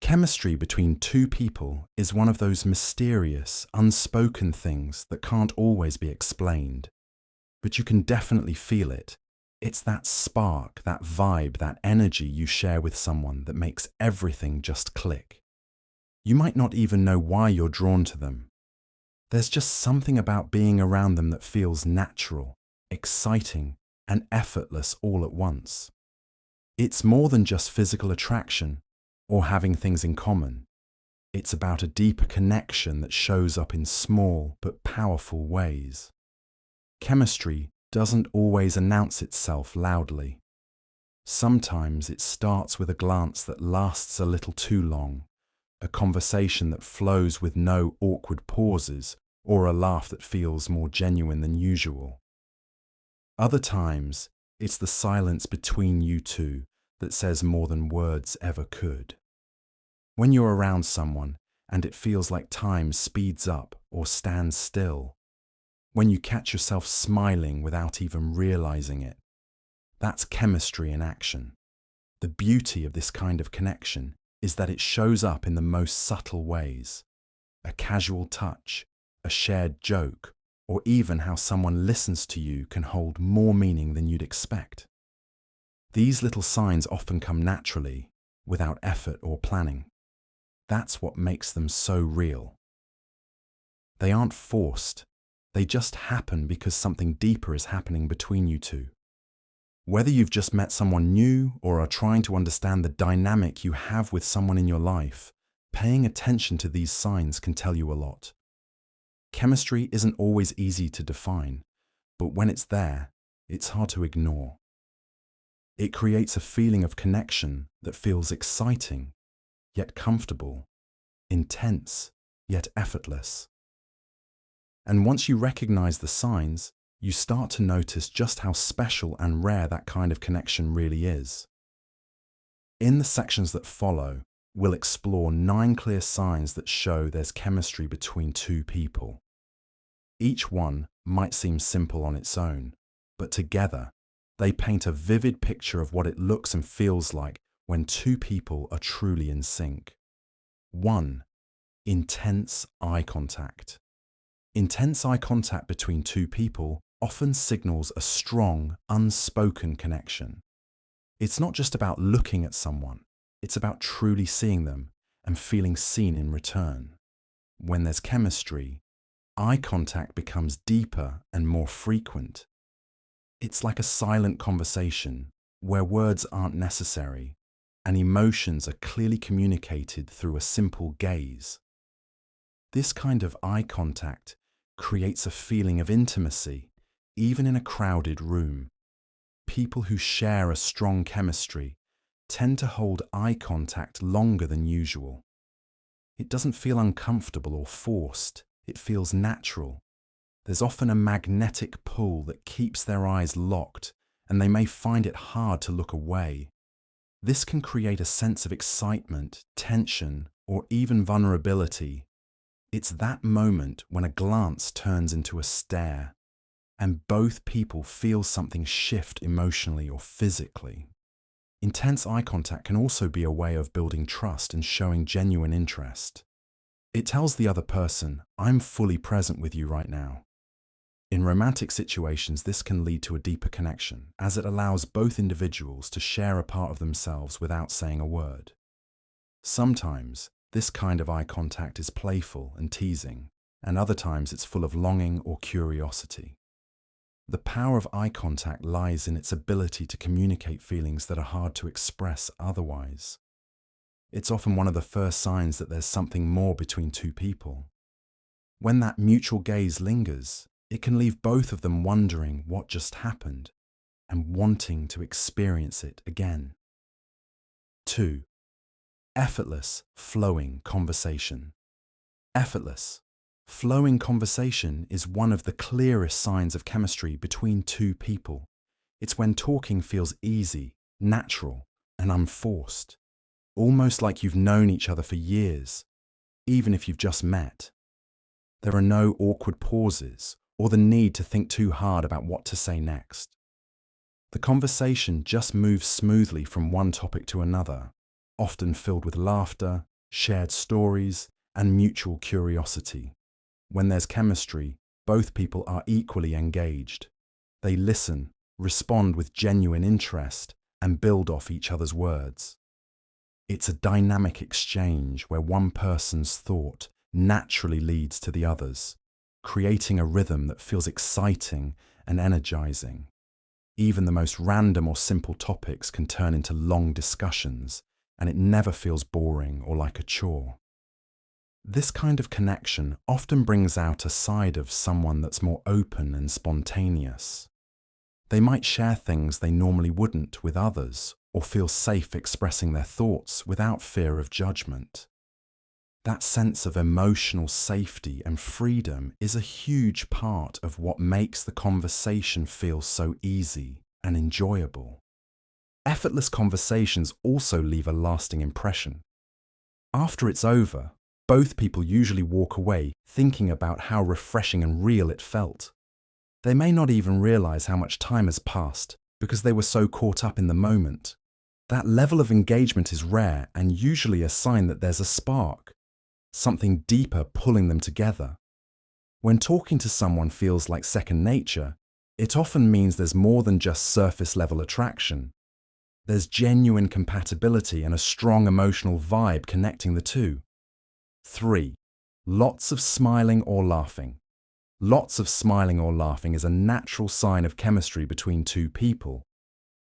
Chemistry between two people is one of those mysterious, unspoken things that can't always be explained. But you can definitely feel it. It's that spark, that vibe, that energy you share with someone that makes everything just click. You might not even know why you're drawn to them. There's just something about being around them that feels natural, exciting, and effortless all at once. It's more than just physical attraction or having things in common. It's about a deeper connection that shows up in small but powerful ways. Chemistry doesn't always announce itself loudly. Sometimes it starts with a glance that lasts a little too long, a conversation that flows with no awkward pauses, or a laugh that feels more genuine than usual. Other times, it's the silence between you two that says more than words ever could. When you're around someone and it feels like time speeds up or stands still, when you catch yourself smiling without even realizing it, that's chemistry in action. The beauty of this kind of connection is that it shows up in the most subtle ways. A casual touch, a shared joke, or even how someone listens to you can hold more meaning than you'd expect. These little signs often come naturally, without effort or planning. That's what makes them so real. They aren't forced. They just happen because something deeper is happening between you two. Whether you've just met someone new or are trying to understand the dynamic you have with someone in your life, paying attention to these signs can tell you a lot. Chemistry isn't always easy to define, but when it's there, it's hard to ignore. It creates a feeling of connection that feels exciting, yet comfortable, intense, yet effortless. And once you recognize the signs, you start to notice just how special and rare that kind of connection really is. In the sections that follow, we'll explore 9 clear signs that show there's chemistry between two people. Each one might seem simple on its own, but together, they paint a vivid picture of what it looks and feels like when two people are truly in sync. 1. Intense eye contact. Intense eye contact between two people often signals a strong, unspoken connection. It's not just about looking at someone, it's about truly seeing them and feeling seen in return. When there's chemistry, eye contact becomes deeper and more frequent. It's like a silent conversation where words aren't necessary and emotions are clearly communicated through a simple gaze. This kind of eye contact creates a feeling of intimacy, even in a crowded room. People who share a strong chemistry tend to hold eye contact longer than usual. It doesn't feel uncomfortable or forced, it feels natural. There's often a magnetic pull that keeps their eyes locked, and they may find it hard to look away. This can create a sense of excitement, tension, or even vulnerability. It's that moment when a glance turns into a stare, and both people feel something shift emotionally or physically. Intense eye contact can also be a way of building trust and showing genuine interest. It tells the other person, "I'm fully present with you right now." In romantic situations, this can lead to a deeper connection, as it allows both individuals to share a part of themselves without saying a word. Sometimes, this kind of eye contact is playful and teasing, and other times it's full of longing or curiosity. The power of eye contact lies in its ability to communicate feelings that are hard to express otherwise. It's often one of the first signs that there's something more between two people. When that mutual gaze lingers, it can leave both of them wondering what just happened and wanting to experience it again. 2. Effortless, flowing conversation. Effortless, flowing conversation is one of the clearest signs of chemistry between two people. It's when talking feels easy, natural, and unforced, almost like you've known each other for years, even if you've just met. There are no awkward pauses or the need to think too hard about what to say next. The conversation just moves smoothly from one topic to another, often filled with laughter, shared stories, and mutual curiosity. When there's chemistry, both people are equally engaged. They listen, respond with genuine interest, and build off each other's words. It's a dynamic exchange where one person's thought naturally leads to the others, creating a rhythm that feels exciting and energizing. Even the most random or simple topics can turn into long discussions, and it never feels boring or like a chore. This kind of connection often brings out a side of someone that's more open and spontaneous. They might share things they normally wouldn't with others, or feel safe expressing their thoughts without fear of judgment. That sense of emotional safety and freedom is a huge part of what makes the conversation feel so easy and enjoyable. Effortless conversations also leave a lasting impression. After it's over, both people usually walk away thinking about how refreshing and real it felt. They may not even realize how much time has passed because they were so caught up in the moment. That level of engagement is rare and usually a sign that there's a spark, something deeper pulling them together. When talking to someone feels like second nature, it often means there's more than just surface-level attraction. There's genuine compatibility and a strong emotional vibe connecting the two. 3. Lots of smiling or laughing. Lots of smiling or laughing is a natural sign of chemistry between two people.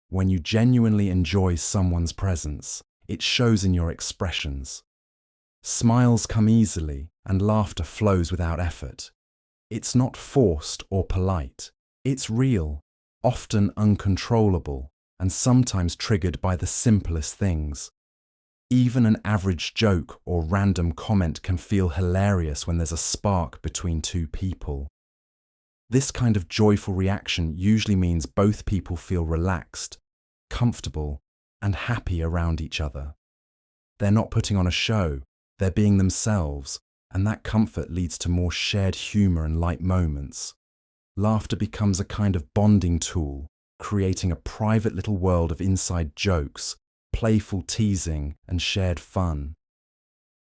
When you genuinely enjoy someone's presence, it shows in your expressions. Smiles come easily and laughter flows without effort. It's not forced or polite. It's real, often uncontrollable, and sometimes triggered by the simplest things. Even an average joke or random comment can feel hilarious when there's a spark between two people. This kind of joyful reaction usually means both people feel relaxed, comfortable, and happy around each other. They're not putting on a show, they're being themselves, and that comfort leads to more shared humor and light moments. Laughter becomes a kind of bonding tool, creating a private little world of inside jokes, playful teasing, and shared fun.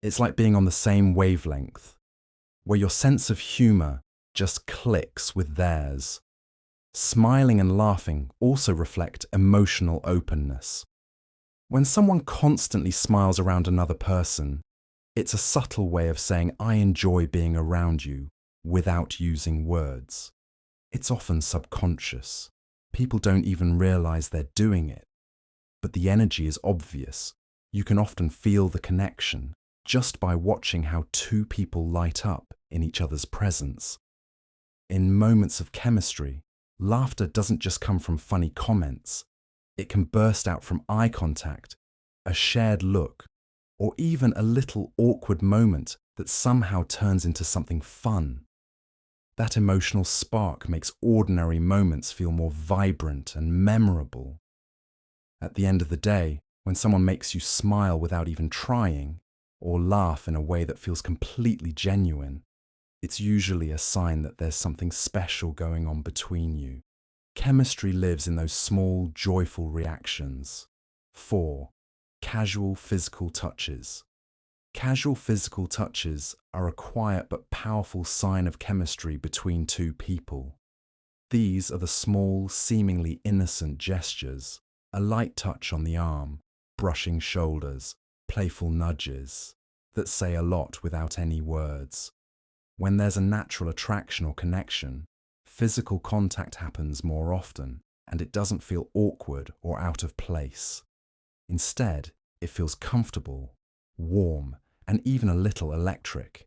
It's like being on the same wavelength, where your sense of humor just clicks with theirs. Smiling and laughing also reflect emotional openness. When someone constantly smiles around another person, it's a subtle way of saying, "I enjoy being around you," without using words. It's often subconscious. People don't even realize they're doing it. But the energy is obvious. You can often feel the connection just by watching how two people light up in each other's presence. In moments of chemistry, laughter doesn't just come from funny comments. It can burst out from eye contact, a shared look, or even a little awkward moment that somehow turns into something fun. That emotional spark makes ordinary moments feel more vibrant and memorable. At the end of the day, when someone makes you smile without even trying, or laugh in a way that feels completely genuine, it's usually a sign that there's something special going on between you. Chemistry lives in those small, joyful reactions. 4. Casual physical touches. Casual physical touches are a quiet but powerful sign of chemistry between two people. These are the small, seemingly innocent gestures, a light touch on the arm, brushing shoulders, playful nudges, that say a lot without any words. When there's a natural attraction or connection, physical contact happens more often, and it doesn't feel awkward or out of place. Instead, it feels comfortable, warm, and even a little electric.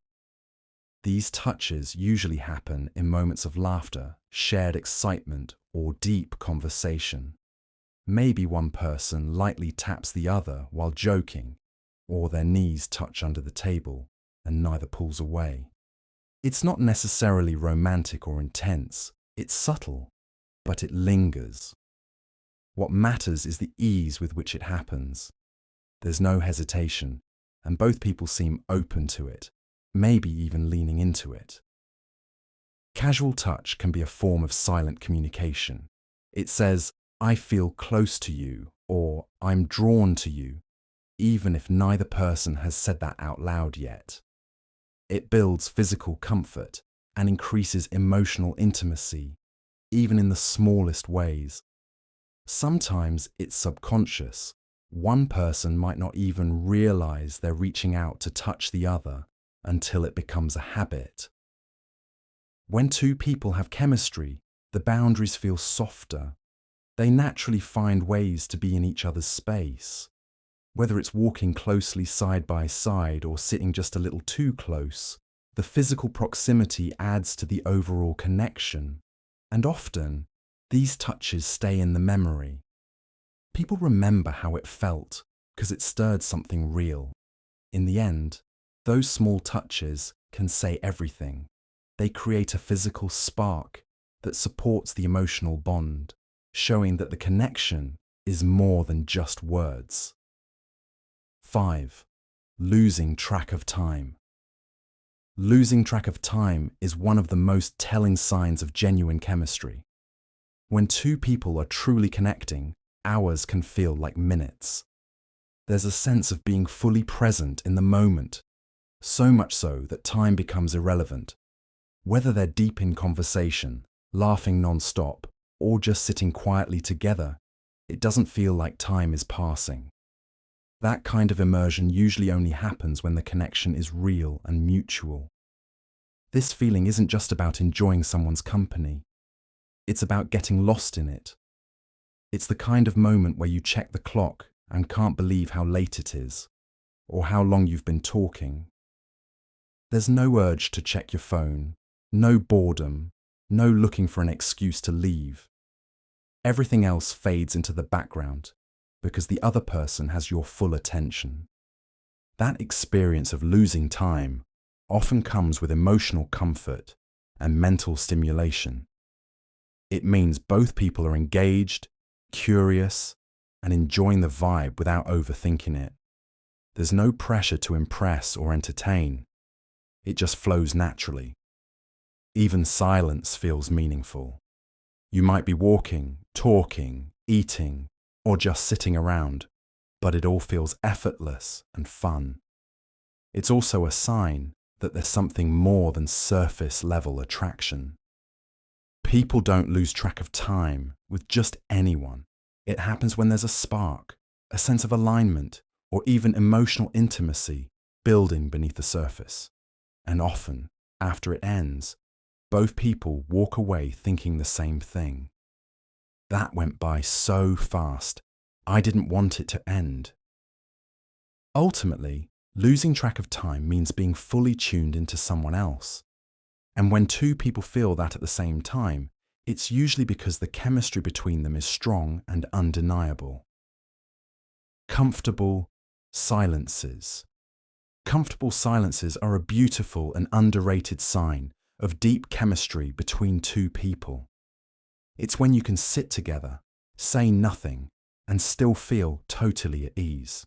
These touches usually happen in moments of laughter, shared excitement, or deep conversation. Maybe one person lightly taps the other while joking, or their knees touch under the table and neither pulls away. It's not necessarily romantic or intense, it's subtle, but it lingers. What matters is the ease with which it happens. There's no hesitation, and both people seem open to it, maybe even leaning into it. Casual touch can be a form of silent communication. It says, "I feel close to you," or "I'm drawn to you." even if neither person has said that out loud yet. It builds physical comfort and increases emotional intimacy, even in the smallest ways. Sometimes it's subconscious. One person might not even realize they're reaching out to touch the other until it becomes a habit. When two people have chemistry, the boundaries feel softer. They naturally find ways to be in each other's space. Whether it's walking closely side by side or sitting just a little too close, the physical proximity adds to the overall connection. And often, these touches stay in the memory. People remember how it felt because it stirred something real. In the end, those small touches can say everything. They create a physical spark that supports the emotional bond, showing that the connection is more than just words. 5. Losing track of time. Losing track of time is one of the most telling signs of genuine chemistry. When two people are truly connecting, hours can feel like minutes. There's a sense of being fully present in the moment, so much so that time becomes irrelevant. Whether they're deep in conversation, laughing non-stop, or just sitting quietly together, it doesn't feel like time is passing. That kind of immersion usually only happens when the connection is real and mutual. This feeling isn't just about enjoying someone's company. It's about getting lost in it. It's the kind of moment where you check the clock and can't believe how late it is, or how long you've been talking. There's no urge to check your phone, no boredom, no looking for an excuse to leave. Everything else fades into the background because the other person has your full attention. That experience of losing time often comes with emotional comfort and mental stimulation. It means both people are engaged, curious, and enjoying the vibe without overthinking it. There's no pressure to impress or entertain. It just flows naturally. Even silence feels meaningful. You might be walking, talking, eating, or just sitting around, but it all feels effortless and fun. It's also a sign that there's something more than surface-level attraction. People don't lose track of time with just anyone. It happens when there's a spark, a sense of alignment, or even emotional intimacy building beneath the surface. And often, after it ends, both people walk away thinking the same thing. That went by so fast, I didn't want it to end. Ultimately, losing track of time means being fully tuned into someone else. And when two people feel that at the same time, it's usually because the chemistry between them is strong and undeniable. Comfortable silences. Comfortable silences are a beautiful and underrated sign of deep chemistry between two people. It's when you can sit together, say nothing, and still feel totally at ease.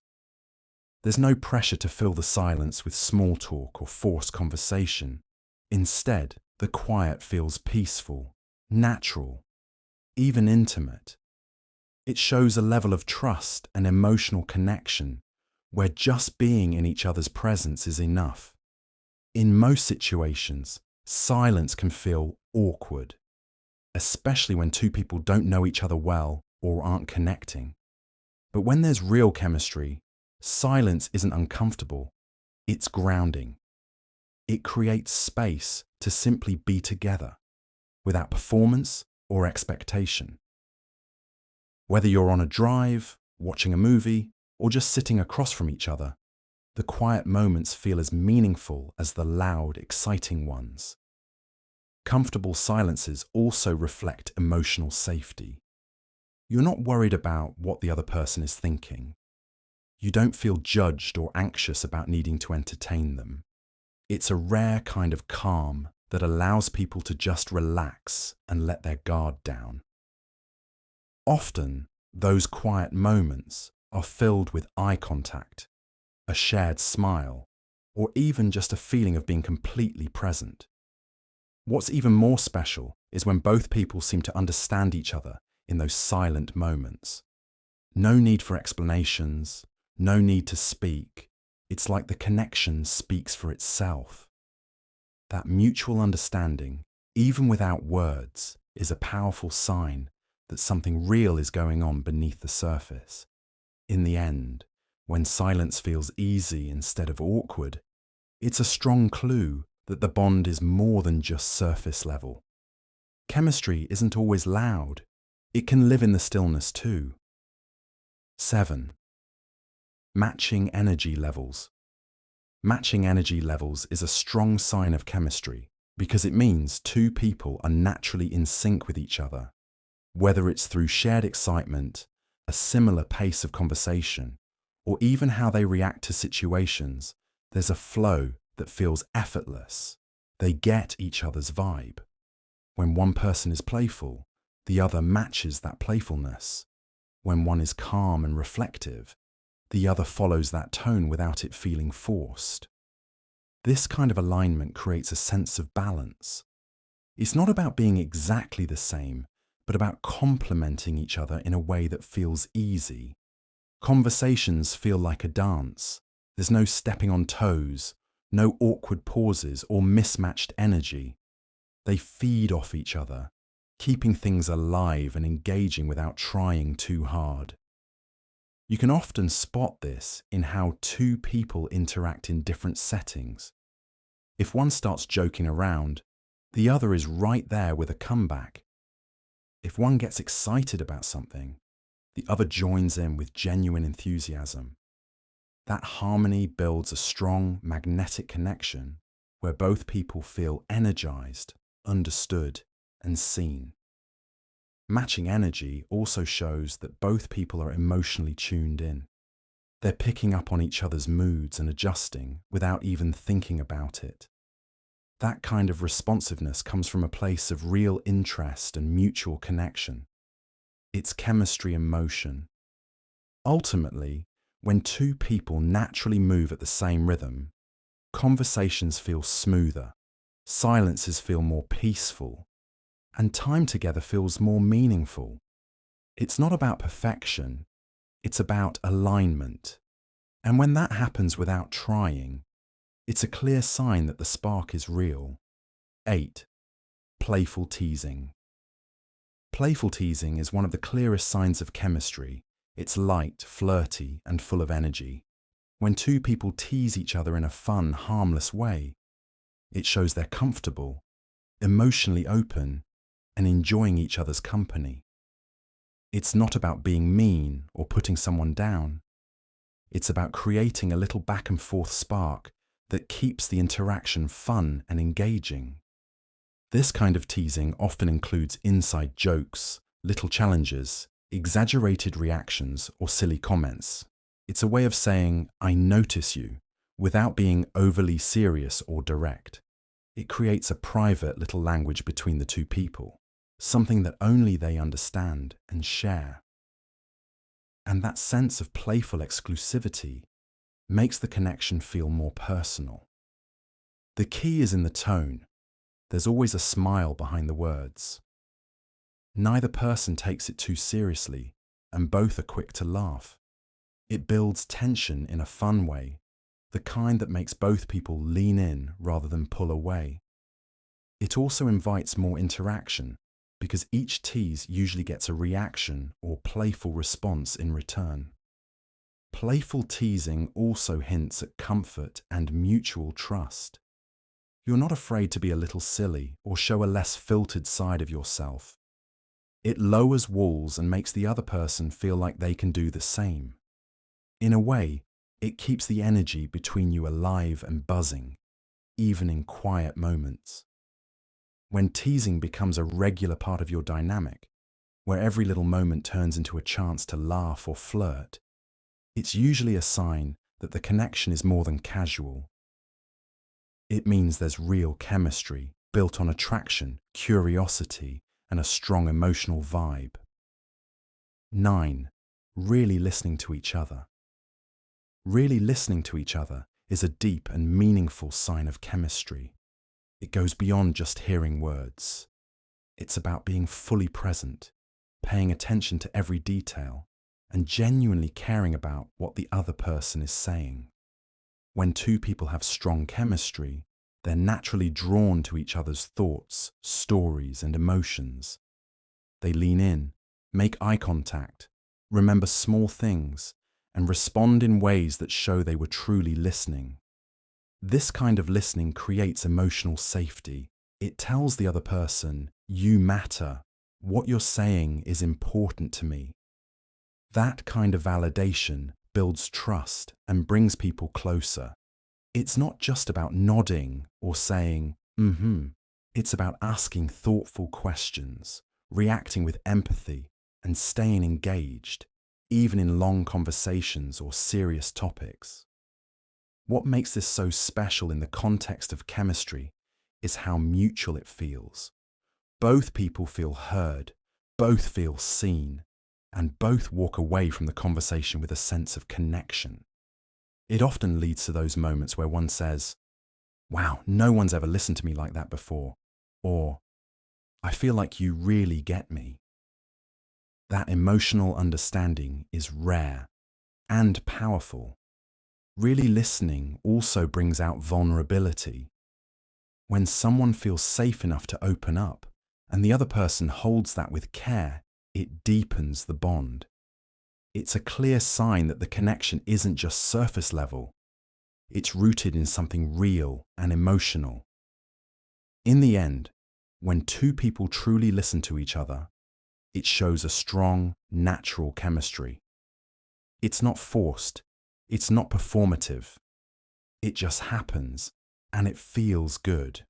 There's no pressure to fill the silence with small talk or forced conversation. Instead, the quiet feels peaceful, natural, even intimate. It shows a level of trust and emotional connection where just being in each other's presence is enough. In most situations, silence can feel awkward, especially when two people don't know each other well or aren't connecting. But when there's real chemistry, silence isn't uncomfortable, it's grounding. It creates space to simply be together, without performance or expectation. Whether you're on a drive, watching a movie, or just sitting across from each other, the quiet moments feel as meaningful as the loud, exciting ones. Comfortable silences also reflect emotional safety. You're not worried about what the other person is thinking. You don't feel judged or anxious about needing to entertain them. It's a rare kind of calm that allows people to just relax and let their guard down. Often, those quiet moments are filled with eye contact, a shared smile, or even just a feeling of being completely present. What's even more special is when both people seem to understand each other in those silent moments. No need for explanations, No need to speak. It's like the connection speaks for itself. That mutual understanding, even without words, is a powerful sign that something real is going on beneath the surface. In the end, when silence feels easy instead of awkward, it's a strong clue that the bond is more than just surface level. Chemistry isn't always loud. It can live in the stillness too. 7. Matching energy levels. Matching energy levels is a strong sign of chemistry because it means two people are naturally in sync with each other. Whether it's through shared excitement, a similar pace of conversation, or even how they react to situations, there's a flow that feels effortless. They get each other's vibe. When one person is playful, the other matches that playfulness. When one is calm and reflective, the other follows that tone without it feeling forced. This kind of alignment creates a sense of balance. It's not about being exactly the same, but about complementing each other in a way that feels easy. Conversations feel like a dance. There's no stepping on toes, no awkward pauses or mismatched energy. They feed off each other, keeping things alive and engaging without trying too hard. You can often spot this in how two people interact in different settings. If one starts joking around, the other is right there with a comeback. If one gets excited about something, the other joins in with genuine enthusiasm. That harmony builds a strong magnetic connection where both people feel energized, understood, and seen. Matching energy also shows that both people are emotionally tuned in. They're picking up on each other's moods and adjusting without even thinking about it. That kind of responsiveness comes from a place of real interest and mutual connection. It's chemistry in motion. Ultimately, when two people naturally move at the same rhythm, conversations feel smoother, silences feel more peaceful, and time together feels more meaningful. It's not about perfection, it's about alignment. And when that happens without trying, it's a clear sign that the spark is real. 8. Playful teasing. Playful teasing is one of the clearest signs of chemistry. It's light, flirty, and full of energy. When two people tease each other in a fun, harmless way, it shows they're comfortable, emotionally open, and enjoying each other's company. It's not about being mean or putting someone down. It's about creating a little back and forth spark that keeps the interaction fun and engaging. This kind of teasing often includes inside jokes, little challenges, exaggerated reactions, or silly comments. It's a way of saying, "I notice you," without being overly serious or direct. It creates a private little language between the two people, something that only they understand and share. And that sense of playful exclusivity makes the connection feel more personal. The key is in the tone. There's always a smile behind the words. Neither person takes it too seriously, and both are quick to laugh. It builds tension in a fun way, the kind that makes both people lean in rather than pull away. It also invites more interaction, because each tease usually gets a reaction or playful response in return. Playful teasing also hints at comfort and mutual trust. You're not afraid to be a little silly or show a less filtered side of yourself. It lowers walls and makes the other person feel like they can do the same. In a way, it keeps the energy between you alive and buzzing, even in quiet moments. When teasing becomes a regular part of your dynamic, where every little moment turns into a chance to laugh or flirt, it's usually a sign that the connection is more than casual. It means there's real chemistry built on attraction, curiosity, and a strong emotional vibe. 9. Really listening to each other. Really listening to each other is a deep and meaningful sign of chemistry. It goes beyond just hearing words. It's about being fully present, paying attention to every detail, and genuinely caring about what the other person is saying. When two people have strong chemistry, they're naturally drawn to each other's thoughts, stories, and emotions. They lean in, make eye contact, remember small things, and respond in ways that show they were truly listening. This kind of listening creates emotional safety. It tells the other person, "You matter. What you're saying is important to me." That kind of validation builds trust and brings people closer. It's not just about nodding or saying, "Mm-hmm." It's about asking thoughtful questions, reacting with empathy, and staying engaged, even in long conversations or serious topics. What makes this so special in the context of chemistry is how mutual it feels. Both people feel heard, both feel seen, and both walk away from the conversation with a sense of connection. It often leads to those moments where one says, "Wow, no one's ever listened to me like that before," or "I feel like you really get me." That emotional understanding is rare and powerful. Really listening also brings out vulnerability. When someone feels safe enough to open up, and the other person holds that with care, it deepens the bond. It's a clear sign that the connection isn't just surface level. It's rooted in something real and emotional. In the end, when two people truly listen to each other, it shows a strong, natural chemistry. It's not forced. It's not performative. It just happens, and it feels good.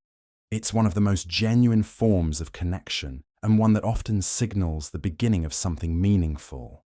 It's one of the most genuine forms of connection, and one that often signals the beginning of something meaningful.